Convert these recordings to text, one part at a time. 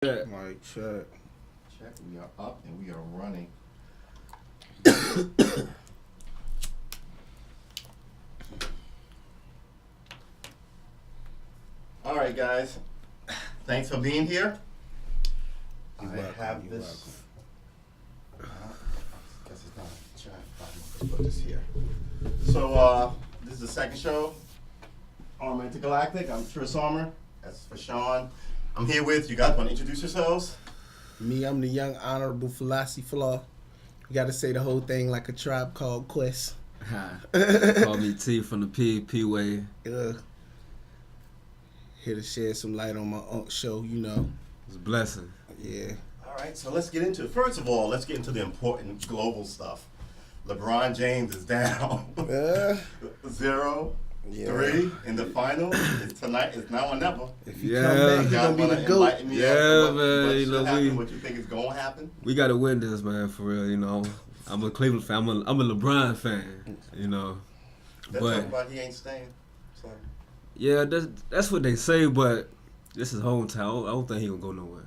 Like, check. Check. We are up and we are running. All right, guys. Thanks for being here. You're I welcome, have you're this. I guess it's not a chat. I'll put this here. So, this is the second show on Intergalactic. I'm Chris Armour. That's for Sean. I'm here with you guys. Want to introduce yourselves? Me, I'm the young honorable Philosophy Flaw. You gotta say the whole thing like a Tribe Called Quest. Call me T from the PEP way. Here to shed some light on my show, you know. It's a blessing. Yeah. All right, so let's get into it. First of all, let's get into the important global stuff. LeBron James is down 0-3 in the final. It's tonight. It's now or never. If you Yeah. come back, You you're guys gonna be wanna the GOAT. enlighten me as to Yeah, what man, you should know, happen, we- what you think is going to happen? We got to win this, man, for real, you know. I'm a Cleveland fan. I'm a LeBron fan, you know. They're But, talking about he ain't staying. So. yeah, that's what they say, but this is hometown. I don't think he going to go nowhere.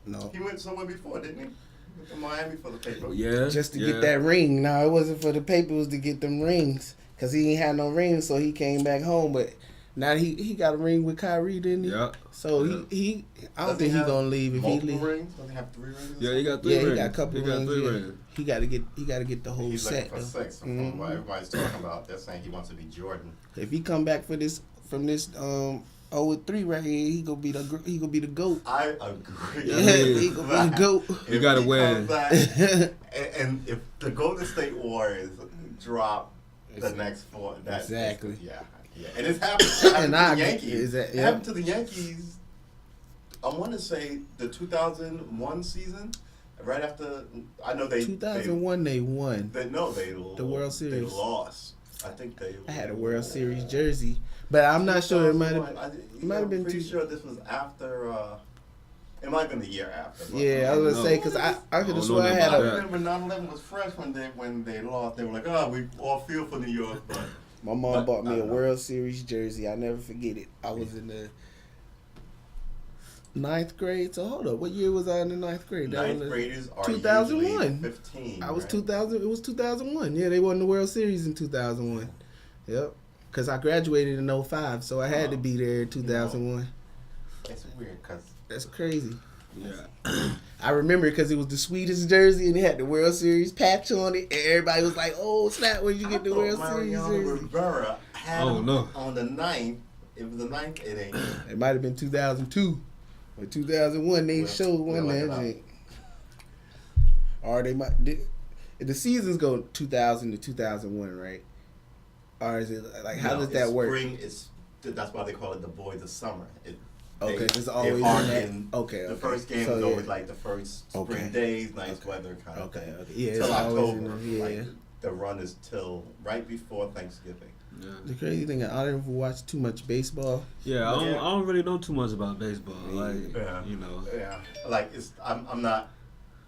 No. He went somewhere before, didn't he? He went to Miami for the paper. Yeah. Just to yeah. get that ring. No, it wasn't for the paper, it was to get them rings. Because he ain't had no rings, so he came back home. But now he got a ring with Kyrie, didn't he? Yeah. So Yeah. he I don't Does think he he have gonna leave if he multiple leave. rings? Does he have 3 rings? Yeah, he got 3 Yeah, rings. he got a couple He got rings. 3 Yeah. rings. He gotta get the whole He's set looking for though. 6. From what everybody's talking about, they're saying he wants to be Jordan. If he come back from this 0-3 right here, he gonna be the GOAT. I agree. Yeah, he gonna be the GOAT. You gotta he win. comes back, and if the Golden State Warriors drop the next 4, that's Exactly. Yeah. And it's happened. It happened And to I the agree. Yankees. Is that- It yeah. happened to the Yankees. I want to say the 2001 season, right after. I know they 2001 they won. They The World Series. They lost. I think they. I had a World Series jersey, but I'm not sure. It might have. 2001. might have been Pretty two- sure this was after. It might have been the year after. but- Yeah, I was gonna say because I could I have don't sworn I know had I about a. that. remember 9/11 was fresh when they lost. They were like, "Oh, we all feel for New York," but My mom But, bought me I a don't know. World Series jersey. I never forget it. I was in the 9th grade. So hold up, what year was I in the 9th grade? That ninth was- graders are 2001. usually 15. I was right? 2000. It was 2001. Yeah, they won the World Series in 2001. Yep. Because I graduated in 05, so I had to be there in 2001. It's weird because That's crazy. Yeah. I remember because it was the sweetest jersey and it had the World Series patch on it, and everybody was like, "Oh snap! Where'd you get the World Series Mariano jersey?" Rivera had Oh, him no. on the 9th. It was the 9th inning. It might have been 2002 or 2001. They We'll- showed one we'll that look it shit. Or they might. The seasons go 2000 to 2001, right? Or is it like how No, does that it's work? Spring is that's why they call it the boys of summer. Okay, it's they always in arc that. in- Okay, The okay. first game So, is yeah. always like the first spring Okay. days, nice Okay. weather kind of Okay, thing. okay. Yeah, Till it's always October. in the, yeah. Like, the run is till right before Thanksgiving. Yeah. The crazy thing, I don't ever watch too much baseball. Yeah, But yeah. I don't really know too much about baseball. Like, Yeah. you know. Yeah, like I'm not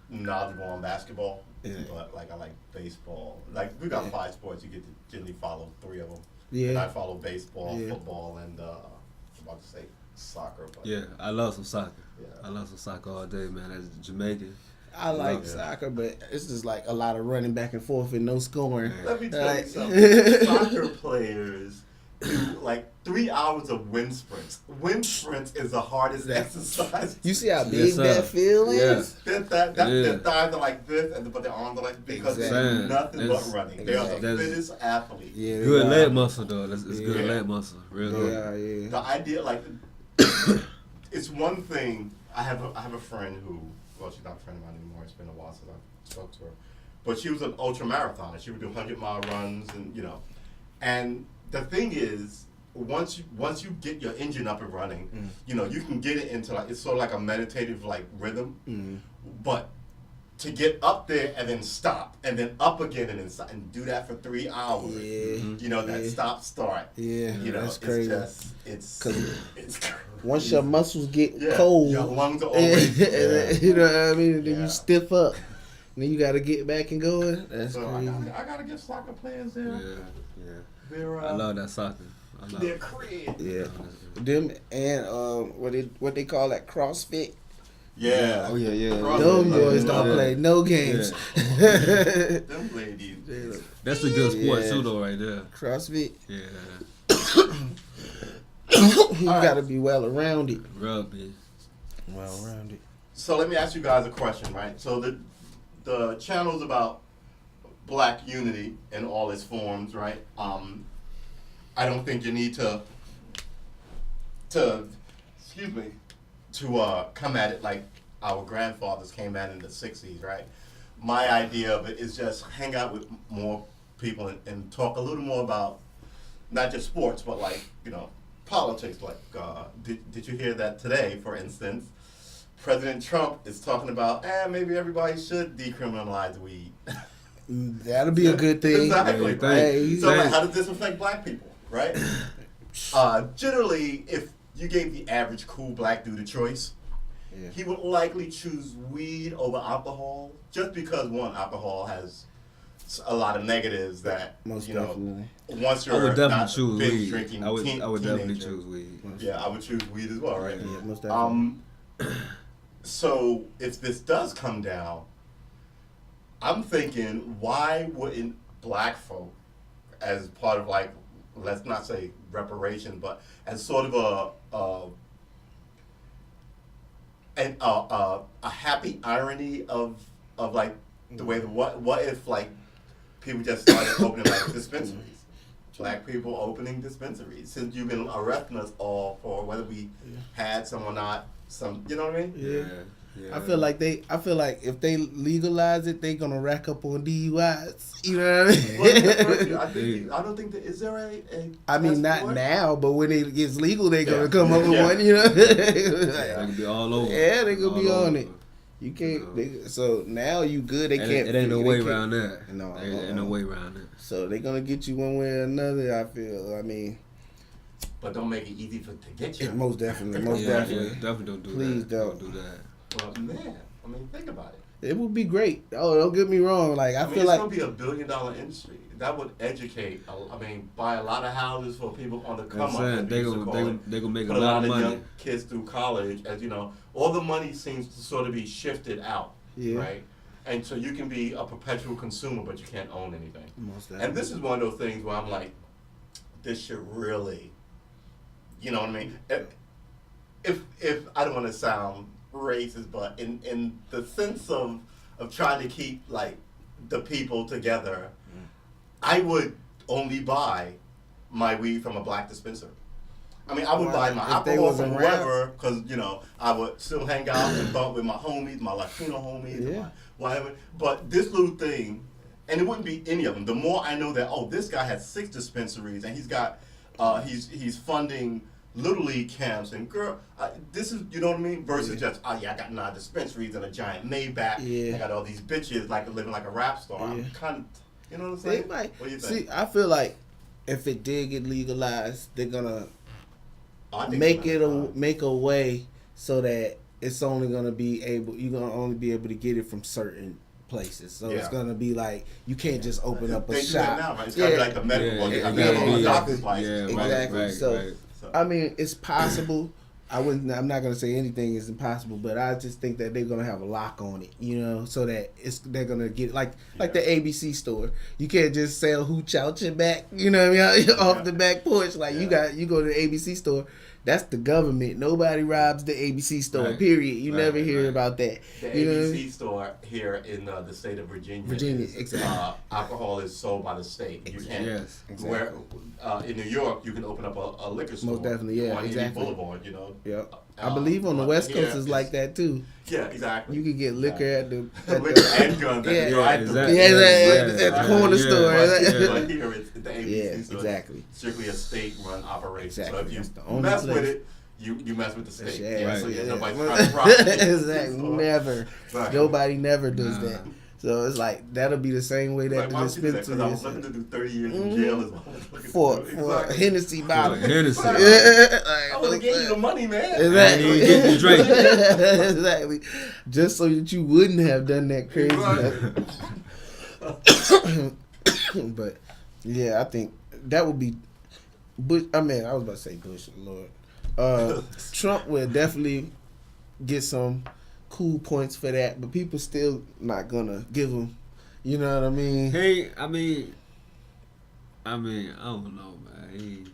knowledgeable on basketball, Yeah. but like I like baseball. Like we got Yeah. 5 sports. You get to generally follow 3 of them. And I Yeah, follow baseball, Yeah. football, and I'm about to say soccer. But Yeah, I love some soccer. Yeah. I love some soccer all day, man. As a Jamaican. I like Yeah. soccer, but it's just like a lot of running back and forth and no scoring. Yeah. Let me tell Like- you something. Soccer players do like 3 hours of wind sprints. Wind sprints is the hardest exercise. You see how Yes, big sir. that field Yeah. is? Their Yeah. thighs are like this, but their arms are like because Exactly. they're nothing but That's- running. They are the that's- fittest athletes. Yeah, they Good are. leg muscle, though. It's good Yeah. leg muscle. Real good. Yeah, yeah. The idea, like, it's one thing. I have a friend who, well, she's not a friend of mine anymore. It's been a while since I spoke to her, but she was an ultra marathoner. She would do 100-mile runs, and and the thing is, once you get your engine up and running, you can get it into like it's sort of like a meditative like rhythm, but to get up there and then stop and then up again and then stop and do that for 3 hours. Yeah. That Yeah. stop start. Yeah, it's that's crazy. just it's 'Cause crazy. Once your muscles get Yeah, cold, your lungs are and- always and you know what I mean, and then Yeah. you stiff up, and then you got to get back and going. That's So crazy. I gotta give soccer players Yeah, their yeah. their I love that soccer. I love their it. cred. Yeah, them and what they call that CrossFit. Yeah. Oh yeah. Them boys don't play no games. Them ladies. That's a good sport Yeah. too, though, right there. CrossFit. Yeah. You gotta be well around it. Rugby. Well around it. So let me ask you guys a question, right? So the channel's about Black unity in all its forms, right? I don't think you need to come at it like our grandfathers came at it in the 60s, right? My idea of it is just hang out with more people and talk a little more about not just sports, but like, politics. Like, did you hear that today, for instance? President Trump is talking about, maybe everybody should decriminalize weed. That'll be a good thing. Exactly. Yeah, Hey, So like, how does this affect Black people, right? Generally, if you gave the average cool Black dude a choice, he would likely choose weed over alcohol, just because one, alcohol has a lot of negatives that Most definitely. Once I would you're definitely not choose binge weed. drinking, I would definitely teenager. choose weed. Yeah, I would choose weed as well, right? Yeah, most definitely. So if this does come down, I'm thinking, why wouldn't Black folk, as part of like, let's not say reparation, but as sort of a happy irony of like the way what if like people just started opening like dispensaries, Black people opening dispensaries, since you've been arresting us all for whether we had some or not, some, you know what I mean? Yeah. I feel like if they legalize it, they gonna rack up on DUIs. You know what I mean? I don't think that, is there a I mean, not passport? now, but when it gets legal, they gonna Yeah. come up with Yeah. one. You know? They could be all over. Yeah, they gonna be All on over. it. You can't. So now you good. They It can't. ain't no they way can't- around that. No, Ain't no way around that. So they gonna get you one way or another. I feel. I mean, But don't make it easy to get you. most definitely, most Yeah, definitely. definitely don't do Please that. don't. do that. Well, man, I mean, think about it. It would be great. Oh, don't get me wrong. Like I I mean, feel it's like gonna be $1 billion industry. That would educate. Buy a lot of houses for people on the come up. saying, they gonna make a Put lot of of money. young kids through college. As you know, all the money seems to sort of be shifted out, right? And so you can be a perpetual consumer, but you can't own anything. most definitely. And this is one of those things where I'm like, this should really, you know what I mean? If I don't want to sound racist, but in the sense of trying to keep like the people together, I would only buy my weed from a Black dispensary. I mean, I would buy my If they alcohol wasn't from around. whoever, because I would still hang out and bump with my homies, my Latino homies, Yeah. whatever. But this little thing, and it wouldn't be any of them. The more I know that, this guy has 6 dispensaries and he's got, he's funding Little League camps and this is, you know what I mean? Versus just, I got 9 dispensaries and a giant Maybach. Yeah. I got all these bitches like living like a rap star. I'm kind of, you know what I'm saying? They might. What do you think? See, I feel like if it did get legalized, they're gonna I think make it's make a way so that it's only gonna be able. You're gonna only be able to get it from certain places. So it's Yeah. gonna be like you can't just open up a They do shop. that now, right? It's gotta be like the medical one. You have to have yeah, a doctor's exactly. license. Yeah, Exactly. right. So I mean, it's possible. I'm not gonna say anything is impossible, but I just think that they're gonna have a lock on it, so that they're gonna get like the ABC store. You can't just sell hooch out your back, you know what I mean, off the back porch. Like you go to the ABC store. That's the government. Nobody robs the ABC store. Right. Period. You never Right, hear right. about that. The You know what I ABC mean? store here in the state of Virginia. Virginia, is, exactly. Alcohol is sold by the state. You can't. Yes, Where in New York, you can open up a liquor store. Most definitely, yeah, on exactly. any boulevard, Yep. I believe on the but West here Coast is like that too. Yeah, exactly. You can get liquor at the liquor and guns at Yeah. the drive-thru. exactly. Yeah, at Yeah, the corner yeah, store. yeah. But here it's the ABC Yeah, store. exactly. It's strictly a state-run operation. Exactly. So if you That's the only mess place. with it, you mess with the state. Yeah, Right. So yeah. nobody's trying to rob the Exactly. store. Never. Right. Nobody never does Nah. that. So it's like that'll be the same way that Like, the why would you do that? dispensary Because I was is looking to do 30 years in jail as well. for a Hennessy bottle. Hennessy. I would have gave you the money, man. Exactly. I ain't even get the drink. Exactly. Just so that you wouldn't have done that crazy stuff. But yeah, I think that would be Bush. I mean, I was about to say Bush, Lord. Trump will definitely get some cool points for that, but people still not gonna give him. You know what I mean? Hey, I mean, I don't know, man.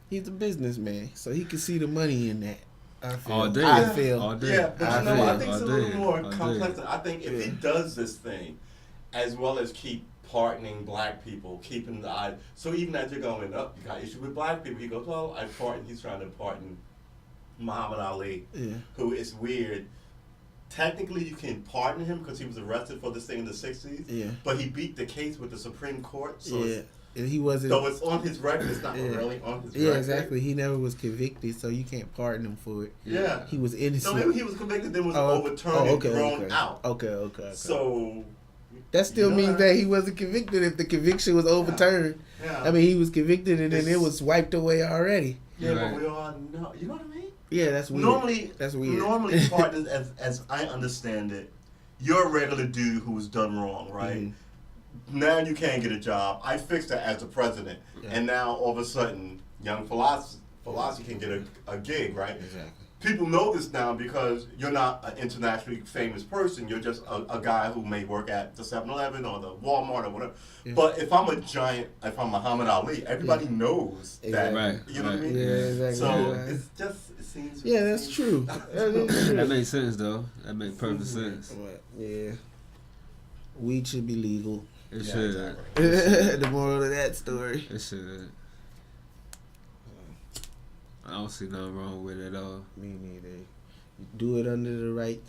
He's a businessman, so he can see the money in that. I feel. All day. I feel. All day. Yeah, but I you know, I feel. think it's a All little day. more All complex. day. I think if he does this thing, as well as keep pardoning black people, keeping the eye. So even as you're going up, you got issue with black people. He goes, well, I pardon. He's trying to pardon Muhammad Ali, Yeah. who is weird. Technically, you can pardon him because he was arrested for this thing in the '60s. Yeah. But he beat the case with the Supreme Court. So Yeah. And he wasn't. So it's on his record. It's not Yeah. really on his record. Yeah, exactly. He never was convicted, so you can't pardon him for it. Yeah. He was innocent. So maybe he was convicted, then was overturned and thrown out. Okay. So that still means that he wasn't convicted if the conviction was overturned. Yeah. I mean, he was convicted and then it was wiped away already. Yeah, Right. but we all know. You know what I mean? Yeah, that's weird. That's weird. Normally, partners, as I understand it, you're a regular dude who's done wrong, right? Mm-hmm. Now you can't get a job. I fixed it as the president, Yeah. and now all of a sudden, young philosophy can get a gig, right? Exactly. People know this now because you're not an internationally famous person. You're just a guy who may work at the 7-Eleven or the Walmart or whatever. Yeah. But if I'm a giant, if I'm Muhammad Ali, everybody knows that. Right, You know what I mean? Yeah, exactly. So Yeah. it's just, it seems. Yeah, that's true. That is true. That makes sense, though. That makes perfect sense. But, yeah. Weed should be legal. It Yeah, should. exactly. The moral of that story. It should. I don't see nothing wrong with it at all. Me neither. You do it under the right,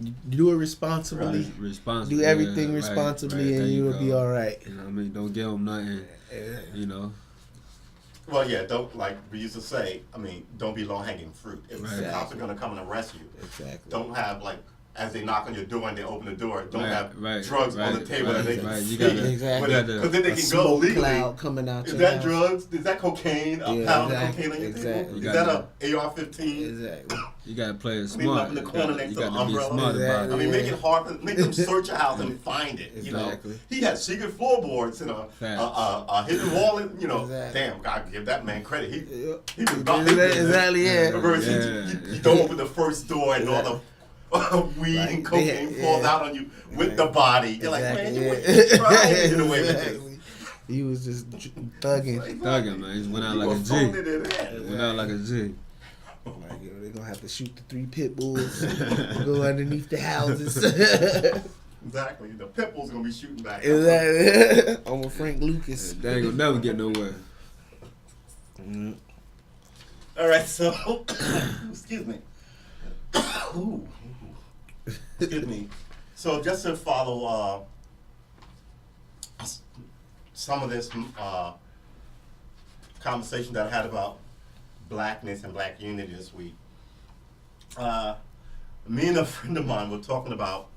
you do it responsibly. Right. Responsible. Do everything yeah, responsibly, right, and there you will go. be all right. You know what I mean? Don't give them nothing. You know. Well, yeah, don't, like we used to say, don't be low-hanging fruit. If the Right. cops are going to come and arrest you, Exactly. don't have, like, as they knock on your door and they open the door, don't Right, have right, drugs on the right, table that they right, can right. see. You gotta- Exactly. Because then they A can go smoke legally. cloud coming out Is your that house. drugs? Is that cocaine? A Yeah, pound exactly, of cocaine on your exactly. table? You Is gotta- that a AR-15? Exactly. You gotta play it Leave it smart. up in the corner next You to the gotta be umbrella. smart about Exactly. it. Make it hard. Make them search a house and find it. You know, Exactly. he had secret floorboards and a hidden wall. And, Exactly. damn, God, give that man credit. He was Exactly, yeah. Versus you don't open the first door and all the weed Like, and cocaine yeah, falls yeah. out on you with the body. You're like, man, you Exactly, wouldn't try to get away with this. Exactly. He was just thugging. Thugging, man. He went out You like a gonna G. phone it in. He went out like a G. Like, they're gonna have to shoot the 3 pit bulls, go underneath the houses. Exactly. The pit bull's gonna be shooting back. Exactly. I'm with Frank Lucas. They ain't gonna never get nowhere. Mm. All right, so excuse me. Ooh. Excuse me. So just to follow some of this conversation that I had about blackness and black unity this week, me and a friend of mine were talking about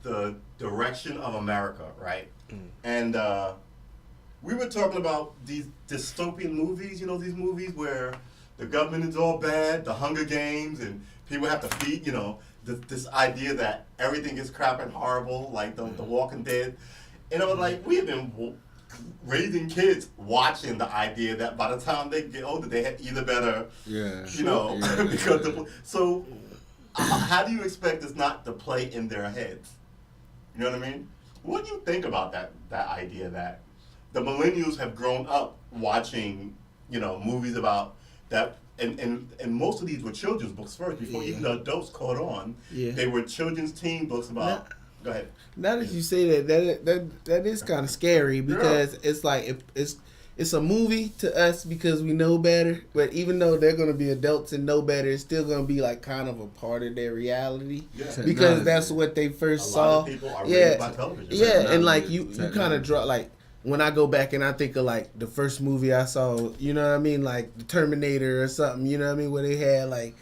the direction of America, right? And we were talking about these dystopian movies, these movies where the government is all bad, the Hunger Games, and people have to feed, this idea that everything is crap and horrible, like the Walking Dead. And I was like, we have been raising kids watching the idea that by the time they get older, they had either better, Yeah. because so how do you expect this not to play in their heads? You know what I mean? What do you think about that idea that the millennials have grown up watching, movies about that, and most of these were children's books first before even the adults caught on. Yeah. They were children's teen books about. Go ahead. Now that you say that is kind of scary because it's like it's a movie to us because we know better. But even though they're gonna be adults and know better, it's still gonna be like kind of a part of their reality Yeah. because that's what they first A saw. lot of people are raised by television. Yeah, and like you Technology. kind of draw like when I go back and I think of like the first movie I saw, you know what I mean, like the Terminator or something, you know what I mean, where they had like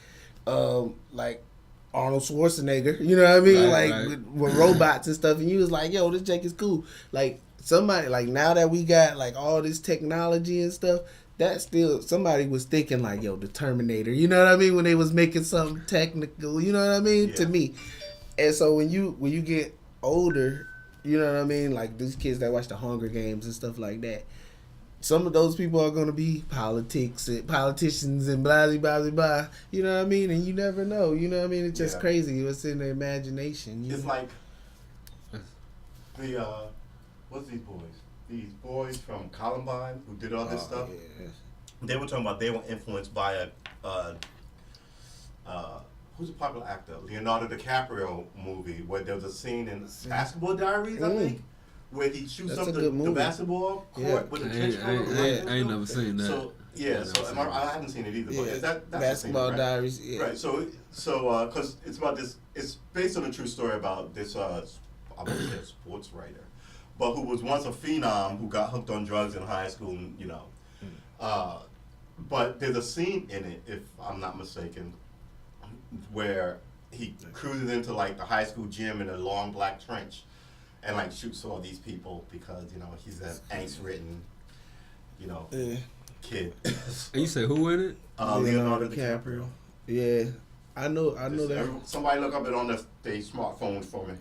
Arnold Schwarzenegger, you know what I mean, Right, like right. with robots and stuff, and you was like, yo, this Jake is cool. Like somebody, like now that we got like all this technology and stuff, that still somebody was thinking like, yo, the Terminator, you know what I mean, when they was making something technical, you know what I mean, to Yeah. me. And so when you get older, you know what I mean, like these kids that watch the Hunger Games and stuff like that, some of those people are gonna be politicians and blah blah blah. You know what I mean? And you never know. You know what I mean? It's just crazy. What's in their imagination? It's like the what's these boys? These boys from Columbine who did all this stuff. Yeah. They were talking about they were influenced by who's a popular actor? Leonardo DiCaprio movie where there was a scene in Basketball Diaries, I think, where he shoots That's up a the good movie. basketball court with a trench coat. I ain't never seen that. So I haven't seen it either. But that's Basketball the scene, right? Diaries. Yeah. Right. So because it's about this, it's based on a true story about this I wouldn't say a sports writer, but who was once a phenom who got hooked on drugs in high school, and, you know. But there's a scene in it, if I'm not mistaken, where he cruises into like the high school gym in a long black trench and like shoots all these people because, you know, he's an angst-ridden, you know, kid. And you say who in it? Leonardo DiCaprio. Yeah. I know that. Somebody look up it on their smartphones for me.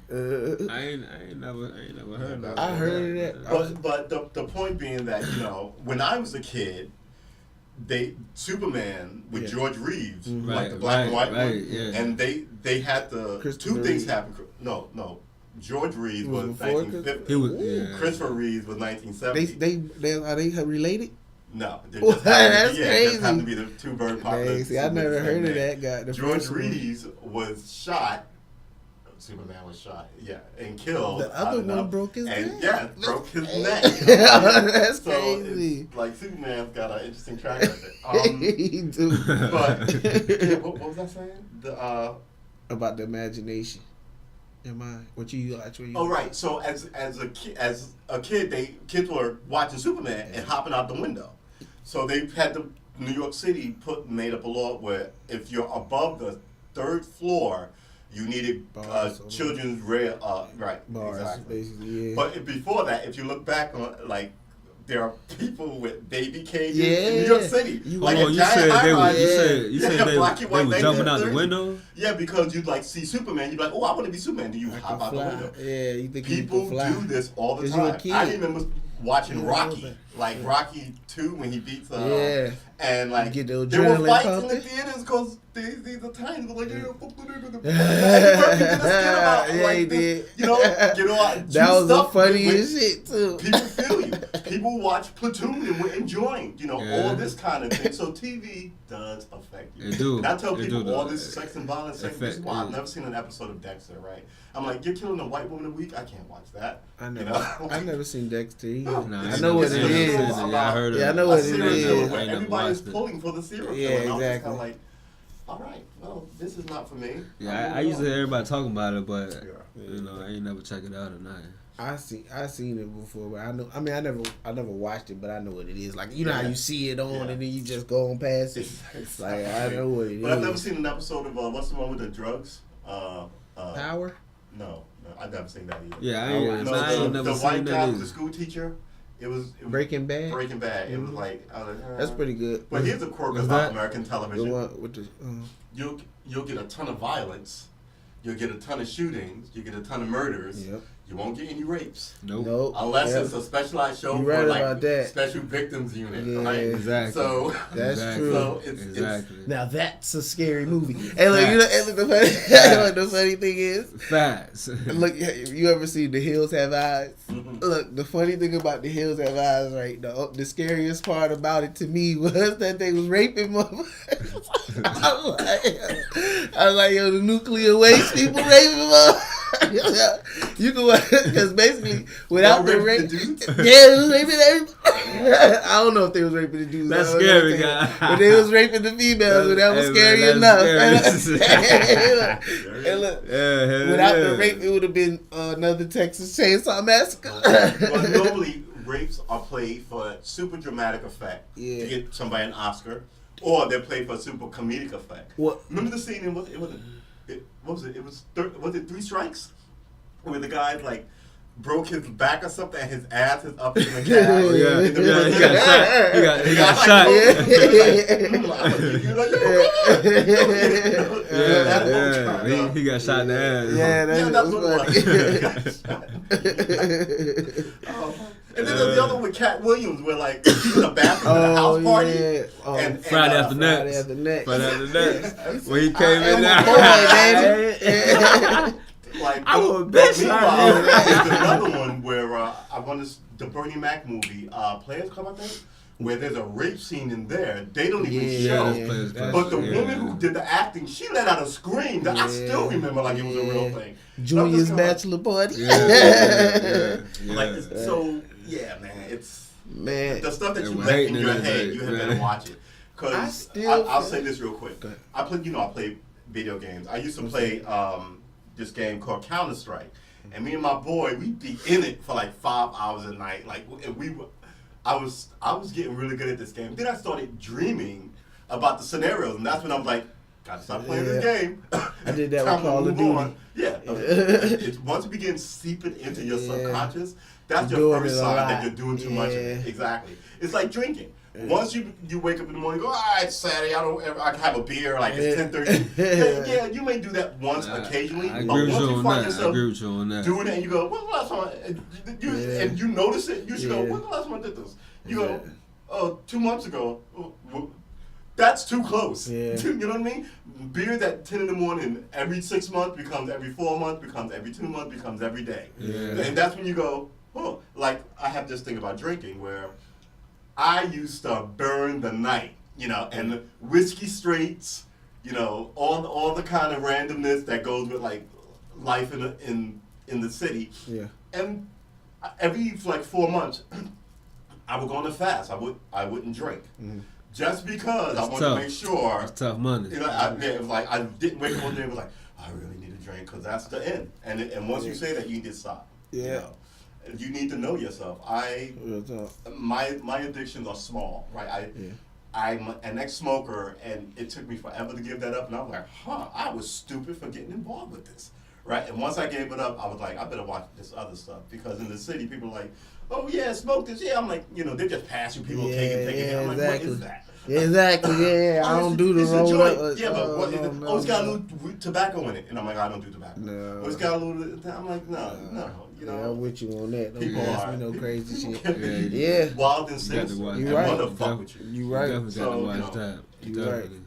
I ain't never heard that. I heard that. But the point being that, you know, when I was a kid, Superman with George Reeves, like the black and white one, and they had two things happen. No, George Reeves was 1950. Christopher Reeves was 1970. Are they related? No, that's crazy. Just happened to be the two very popular. See, I never heard of that guy. George Reeves was shot. Superman was shot, and killed. The other one broke his neck. Yeah, broke his neck. That's so crazy. It's like Superman's got an interesting track record. He do. But what was I saying? About the imagination. What you actually? Oh right. So as a kid, kids were watching Superman and hopping out the window. So they had New York City made up a law where if you're above the third floor, you needed children's rail, right? Bars, exactly. Basically, yeah. But before that, if you look back on there are people with baby cages in New York City. You said they were jumping out the window? Yeah, because you'd see Superman, you'd be like, oh, I want to be Superman. Do you hop out the window? Yeah, you think people do this all the time. I remember watching Rocky, Rocky 2 when he beats and get the there were fights pumping. in the theaters because these are tiny. Like, he did. You know, that was the funniest shit too. People feel you. People watch Platoon and we're enjoying, all this kind of thing. So TV does affect you. It do. And I tell people all this sex and violence. This is why I've never seen an episode of Dexter. Right? I'm like, you're killing a white woman a week. I can't watch that. I never seen Dexter either. I know what it is. I heard of it. I know what it is. Everybody is pulling for the serial killer. Yeah, and I'm just exactly. kind of like, all right, well, this is not for me. Yeah, I used to hear everybody talking about it, but I ain't never check it out or nothing. I seen it before, but I know. I mean, I never watched it, but I know what it is. Like, you know how you see it on and then you just go on past it. Like, I know what it is. But I've never seen an episode of what's the one with the drugs? Power? No, I've never seen that either. Yeah, I ain't never the seen white that guy, either. the school teacher. It was Breaking Bad. Breaking Bad. It was like that's pretty good. But here's a quirk about American television. The one with the, You'll get a ton of violence. You'll get a ton of shootings. You get a ton of murders. Yep. You won't get any rapes. Nope. Unless it's a specialized show You're for right about that. special victims unit. Yeah, right? Exactly. So that's true. So exactly. Now that's a scary movie. And look, the funny thing is, facts. Look, you ever seen The Hills Have Eyes? Mm-hmm. Look, the funny thing about The Hills Have Eyes, right? The scariest part about it to me was that they was raping motherfuckers. I was like, yo, the nuclear waste people raping motherfuckers. You can, because basically without the rape, it was raping everybody. I don't know if they was raping the dudes. That's scary, guy. But they was raping the females, and that was scary enough. And look, without the rape, it would have been another Texas Chainsaw Massacre. Well, normally rapes are played for super dramatic effect to get somebody an Oscar, or they're played for super comedic effect. What? Remember the scene in what was it? It was Three Strikes, where the guy broke his back or something, and his ass is up in the cab. He got shot. He got shot in the ass. Yeah, that's what it was. And then there's the other one with Cat Williams where like she's in the bathroom at a house party. Yeah. And Friday after Friday next. after next. Friday after next. When he I came in am there. a boy, baby. Like, I would but bet meanwhile, you. there's another one where I want to, the Bernie Mac movie, Players Club, I think, where there's a rape scene in there. They don't even show. that's Players Club. But the Yeah. woman who did the acting, she let out a scream that I still remember like it was a real thing. Junior's bachelor party. Yeah. Like, so, yeah, man, it's Man. the stuff that Yeah, you we're let hating in your it, head, you have man. better watch it. Because I'll say this real quick. I play video games. I used to play this game called Counter-Strike. And me and my boy, we'd be in it for like 5 hours a night. Like, and I was getting really good at this game. Then I started dreaming about the scenarios, and that's when I was like, gotta stop playing this game. I did that Time with to Call of move Duty. on. Yeah. It's, once it begins seeping into your subconscious, that's You're your doing first it a sign that lot. you're doing too much of it. Yeah. Exactly. It's like drinking. Once you wake up in the morning, and go, it's Saturday. I can have a beer. Like it's 10:30. Yeah, you may do that once occasionally, I but agree with once you you on find that. I yourself agree with you on that. doing it, and you go, when was the last time? And you notice it. You should go, when was the last time I did this? You go, oh, 2 months ago. Well, that's too close. Yeah. You know what I mean? Beer at 10 in the morning every 6 months becomes every 4 months, becomes every 2 months, becomes every day. Yeah. And that's when you go, oh, like I have this thing about drinking where I used to burn the night, and whiskey straights, all the kind of randomness that goes with like life in the city. Yeah. And every like 4 months, I would go on a fast. I wouldn't drink, just because I wanted to make sure. It's tough money. It was like I didn't wake up one day and was like, I really need a drink because that's the end. And once you say that, you need to stop. Yeah. You need to know yourself. My addictions are small, right? I'm an ex-smoker, and it took me forever to give that up. And I was like, I was stupid for getting involved with this, right? And once I gave it up, I was like, I better watch this other stuff because in the city, people are like, oh yeah, smoke this. Yeah, I'm like, they just pass you people taking it. I'm like, what is that? Exactly. Yeah. I don't do the it's a roll joint. up. Yeah, but what is it? No, Oh, it's got a little tobacco in it, and I'm like, I don't do tobacco. No. Oh, it's got a little. I'm like, no. Yeah, I'm with you on that. Don't People ask are me no crazy shit. Yeah. Yeah. Wild and You got to sinister. watch You and right. wanna fuck with you. You right. Definitely got to watch that. You right. Definitely.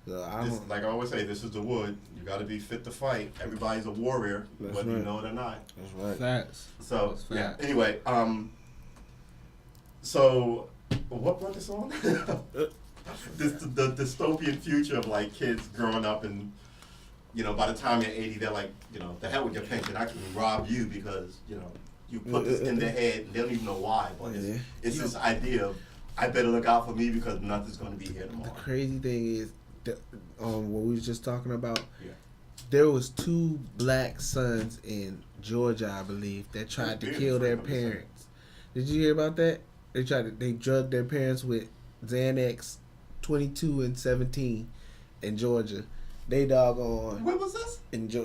So I This, don't. like I always say, this is the wood. You got to be fit to fight. Everybody's a warrior, That's whether you right. know it or not. That's right. Facts. So That's yeah. facts. Anyway, so what brought this on? The dystopian future of like kids growing up and by the time you're 80, they're like, the hell with your pension. I can rob you because you put this in their head and they don't even know why. But it's this idea of I better look out for me because nothing's going to be here tomorrow. The crazy thing is that what we was just talking about. Yeah. There was 2 black sons in Georgia, I believe, that tried to kill their parents. Did you hear about that? They drugged their parents with Xanax, 22 and 17, in Georgia. They doggone. When was this?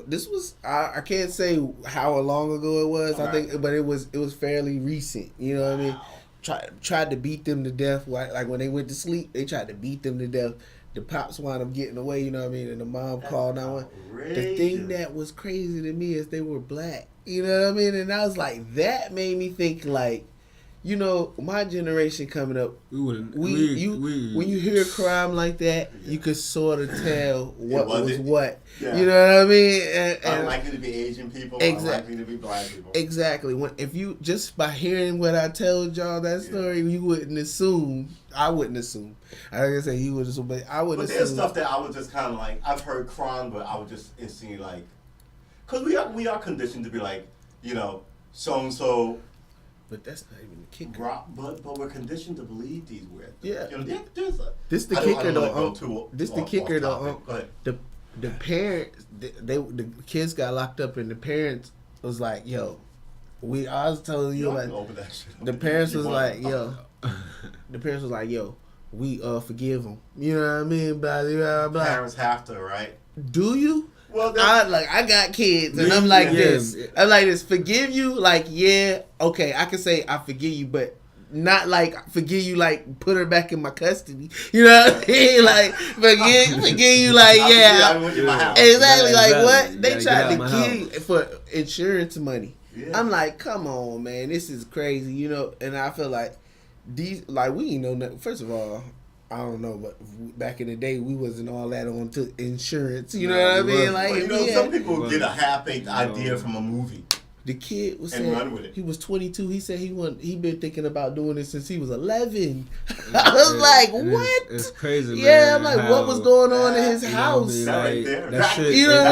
This was I can't say how long ago it was. All I think, but it was fairly recent. You know what I mean? Tried to beat them to death. Like when they went to sleep, they tried to beat them to death. The pops wound up getting away. You know what I mean? And the mom called 911. The thing that was crazy to me is they were black. You know what I mean? And I was like, that made me think like, my generation coming up, when you hear crime like that, you could sort of tell what was what. Yeah. You know what I mean? And unlikely to be Asian people, unlikely to be black people. Exactly. If you just by hearing what I told y'all that story, you wouldn't assume. I wouldn't assume. I was gonna say you would assume, but I wouldn't. But there's stuff that I was just kind of like I've heard crime, but I would just instantly like, because we are conditioned to be like, so and so. But that's not even the kicker. But we're conditioned to believe these weird Yeah. This the kicker though. This the kicker though. Go ahead. The parents, the kids got locked up, and the parents was like, "Yo, I was telling you like." The parents was like, "Yo," the parents was like, "Yo, we forgive them." You know what I mean? Blah blah blah. Parents have to, right? Do you? Well, I got kids, and I'm like this. I'm like this. Forgive you, like okay. I can say I forgive you, but not like forgive you, like put her back in my custody. You know what I mean? Like forgive you, like exactly. Like what they tried to kill you for insurance money. Yeah. I'm like, come on, man, this is crazy. And I feel like these like we ain't know nothing. First of all, I don't know, but back in the day we wasn't all that on to insurance. You know what I mean? Like well, you know, some people get a half-baked idea from a movie. The kid was and saying run with it. He was 22. He said he been thinking about doing it since he was 11. I was like, what? It's crazy, man. Yeah, I'm like, what was going on in his house? That right there. That shit. You know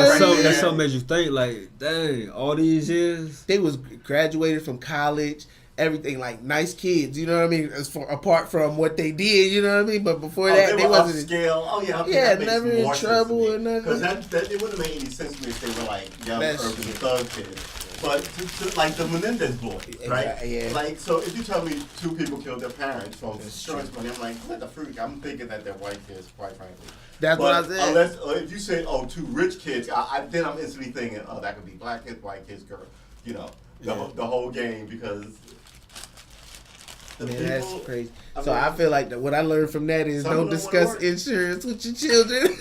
that's something that you think like, dang, all these years. They was graduated from college. Everything like nice kids, you know what I mean. Apart from what they did, you know what I mean. But before that, they wasn't upscale. Oh yeah, yeah, never in trouble or nothing. Because that it wouldn't make any sense to me if they were like young urban thug kids. But to, like the Menendez boy, right? Yeah. Like, so if you tell me 2 people killed their parents from insurance money, I'm like, what the freak? I'm thinking that they're white kids, quite frankly. That's what I said. Unless if you say, 2 rich kids, then I'm instantly thinking, that could be black kids, white kids, girl, you know, the whole game because. Man, that's crazy. I feel like what I learned from that is don't discuss insurance with your children.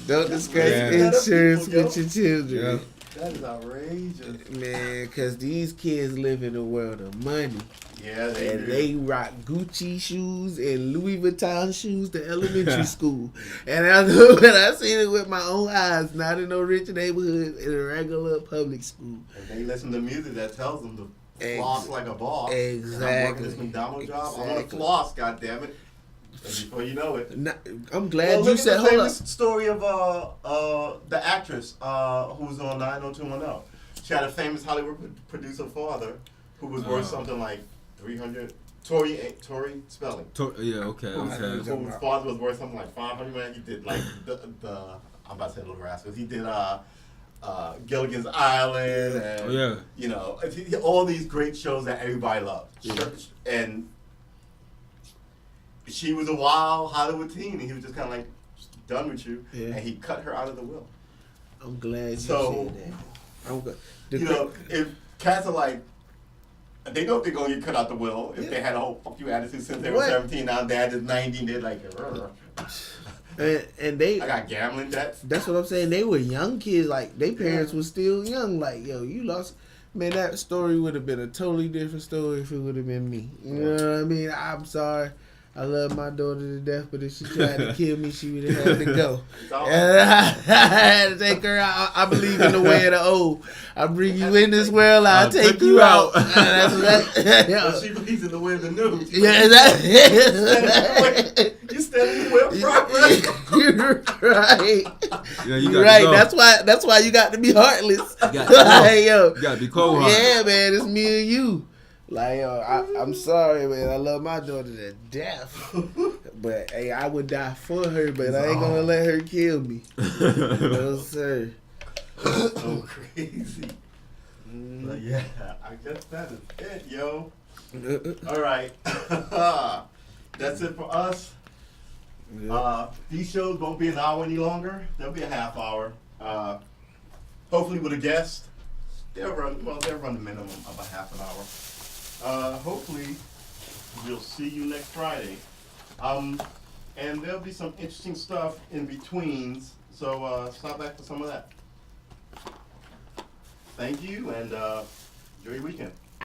Don't discuss insurance with your children. That is outrageous. Man, because these kids live in a world of money. Yeah, they rock Gucci shoes and Louis Vuitton shoes to elementary school. And I know when I seen it with my own eyes, not in no rich neighborhood, in a regular public school. And they listen to music that tells them to floss like a boss. Exactly. I'm working this McDonald's job. I want to floss, goddammit. And before you know it. I'm glad you said, hold up. Story of the actress who was on 90210. She had a famous Hollywood producer father who was worth something like 300. Tory Spelling. Yeah, okay. Whose father was worth something like 500 million. He did like the I'm about to say Little Rascals. He did Gilligan's Island and you know all these great shows that everybody loved. And she was a wild Hollywood teen, and he was just kind of like done with you, and he cut her out of the will. I'm glad you said that. I'm good. You know, if cats are like, they know they're gonna get cut out the will if they had a whole fuck you attitude since they were 17. Now dad is 90, and they're like, and they. I got gambling debts. That's what I'm saying. They were young kids. Like their parents were still young. Like you lost. Man, that story would have been a totally different story if it would have been me. You know what I mean? I'm sorry. I love my daughter to death, but if she tried to kill me, she would have had to go. And I had to take her out. I believe in the way of the old. I bring you in this world, I'll take you out. She believes in the way of the new. Yeah, you stand in the way of progress. You're right. Yeah, you're right. That's why you got to be heartless. You gotta be cold. Yeah, man, it's me and you. Like, I'm sorry, man. I love my daughter to death. But, hey, I would die for her, but I ain't gonna let her kill me. No, sir. So crazy. But yeah, I guess that is it, yo. All right. That's it for us. These shows won't be an hour any longer. They'll be a half hour. Hopefully with a guest. They'll run the minimum of a half an hour. Hopefully we'll see you next Friday. And there'll be some interesting stuff in betweens, so stop back for some of that. Thank you, and enjoy your weekend.